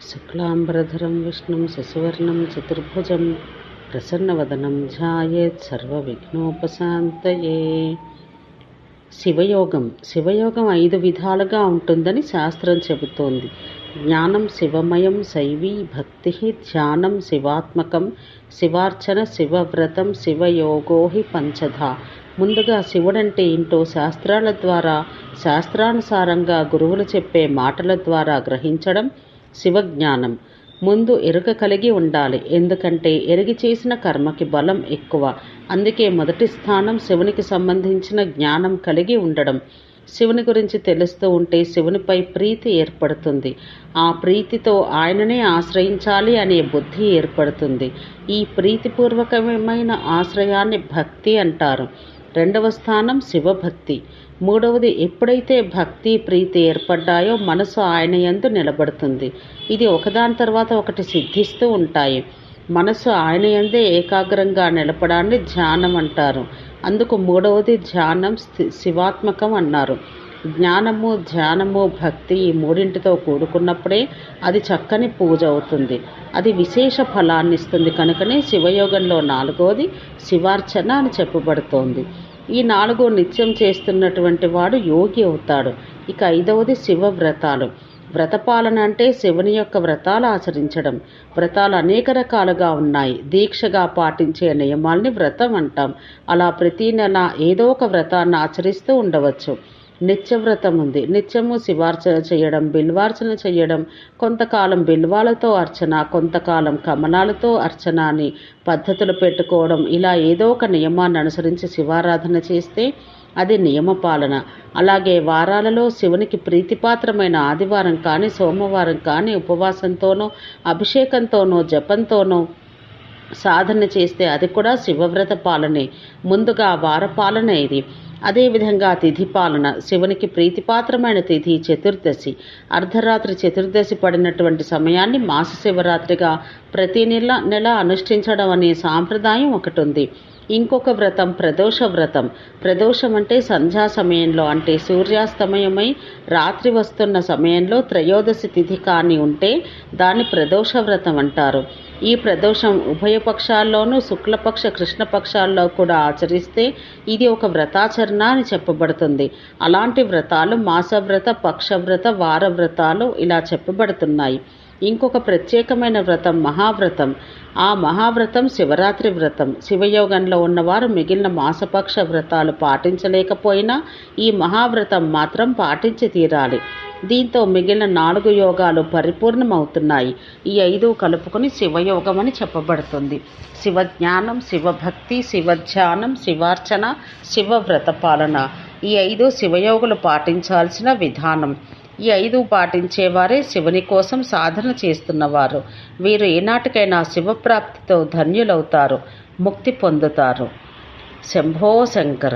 శుక్లాంబరధరం విష్ణుం శశివర్ణం చతుర్భుజం ప్రసన్నవదనం ధ్యాయేత్ సర్వవిఘ్నోపశాంతయే. శివయోగం 5 విధాలుగా ఉంటుందని శాస్త్రం చెబుతోంది. జ్ఞానం శివమయం, శైవీ భక్తి, ధ్యానం శివాత్మకం, శివార్చన శివవ్రతం, శివయోగోహి పంచధా. ముందుగా శివుడంటే ఏంటో శాస్త్రాల ద్వారా, శాస్త్రానుసారంగా గురువులు చెప్పే మాటల ద్వారా గ్రహించడం శివజ్ఞానం. ముందు ఎరుక కలిగి ఉండాలి, ఎందుకంటే ఎరిగి చేసిన కర్మకి బలం ఎక్కువ. అందుకే మొదటి స్థానం శివునికి సంబంధించిన జ్ఞానం కలిగి ఉండడం. శివుని గురించి తెలుస్తూ ఉంటే శివునిపై ప్రీతి ఏర్పడుతుంది. ఆ ప్రీతితో ఆయననే ఆశ్రయించాలి అనే బుద్ధి ఏర్పడుతుంది. ఈ ప్రీతిపూర్వకమైన ఆశ్రయాన్ని భక్తి అంటారు. 2వ స్థానం శివభక్తి. 3వది ఎప్పుడైతే భక్తి ప్రీతి ఏర్పడ్డాయో మనసు ఆయన యందు నిలబడుతుంది. ఇది ఒకదాని తర్వాత ఒకటి సిద్ధిస్తూ ఉంటాయి. మనసు ఆయన యందే ఏకాగ్రంగా నిలపడాన్ని ధ్యానం అంటారు. అందుకు 3వది ధ్యానం శివాత్మకం అన్నారు. జ్ఞానము, ధ్యానము, భక్తి ఈ 3టితో కూడుకున్నప్పుడే అది చక్కని పూజ అవుతుంది. అది విశేష ఫలాన్ని ఇస్తుంది. కనుకనే శివయోగంలో 4వది శివార్చన అని చెప్పబడుతోంది. ఈ 4 నిత్యం చేస్తున్నటువంటి వాడు యోగి అవుతాడు. ఇక 5వది శివ వ్రతాలు. వ్రతపాలన అంటే శివుని యొక్క వ్రతాలు ఆచరించడం. వ్రతాలు అనేక రకాలుగా ఉన్నాయి. దీక్షగా పాటించే నియమాల్ని వ్రతం అంటాం. అలా ప్రతి నెల ఏదో ఒక వ్రతాన్ని ఆచరిస్తూ ఉండవచ్చు. నిత్యవ్రతం ఉంది. నిత్యము శివార్చన చేయడం, బిల్వార్చన చేయడం, కొంతకాలం బిల్వాలతో అర్చన, కొంతకాలం కమలాలతో అర్చన అని పద్ధతులు పెట్టుకోవడం. ఇలా ఏదో ఒక నియమాన్ని అనుసరించి శివారాధన చేస్తే అది నియమపాలన. అలాగే వారాలలో శివునికి ప్రీతిపాత్రమైన ఆదివారం కానీ, సోమవారం కానీ ఉపవాసంతోనో, అభిషేకంతోనో, జపంతోనో సాధన చేస్తే అది కూడా శివవ్రత పాలనే. ముందుగా వారపాలన ఇది. అదేవిధంగా తిథి పాలన. శివునికి ప్రీతిపాత్రమైన తిథి చతుర్దశి. అర్ధరాత్రి చతుర్దశి పడినటువంటి సమయాన్ని మాస శివరాత్రిగా ప్రతి నెల అనుష్ఠించడం అనే సాంప్రదాయం ఒకటి ఉంది. ఇంకొక వ్రతం ప్రదోష వ్రతం. ప్రదోషం అంటే సంధ్యా సమయంలో, అంటే సూర్యాస్తమయమై రాత్రి వస్తున్న సమయంలో త్రయోదశి తిథి కాని ఉంటే దాన్ని ప్రదోష వ్రతం అంటారు. ఈ ప్రదోషం ఉభయ పక్షాల్లోనూ, శుక్లపక్ష కృష్ణపక్షాల్లో కూడా ఆచరిస్తే ఇది ఒక వ్రతాచరణ అని చెప్పబడుతుంది. అలాంటి వ్రతాలు మాసవ్రత, పక్షవ్రత, వార వ్రతాలు ఇలా చెప్పబడుతున్నాయి. ఇంకొక ప్రత్యేకమైన వ్రతం మహావ్రతం. ఆ మహావ్రతం శివరాత్రి వ్రతం. శివయోగంలో ఉన్నవారు మిగిలిన మాసపక్ష వ్రతాలు పాటించలేకపోయినా ఈ మహావ్రతం మాత్రం పాటించి తీరాలి. దీంతో మిగిలిన 4 యోగాలు పరిపూర్ణమవుతున్నాయి. ఈ 5 కలుపుకొని శివయోగం అని చెప్పబడుతుంది. శివజ్ఞానం, శివభక్తి, శివధ్యానం, శివార్చన, శివవ్రత పాలన. ఈ 5 శివయోగులు పాటించాల్సిన విధానం. ఈ 5 పాటించేవారే శివుని కోసం సాధన చేస్తున్నవారు. వీరు ఏనాటికైనా శివప్రాప్తితో ధన్యులవుతారు, ముక్తి పొందుతారు. శంభో శంకర.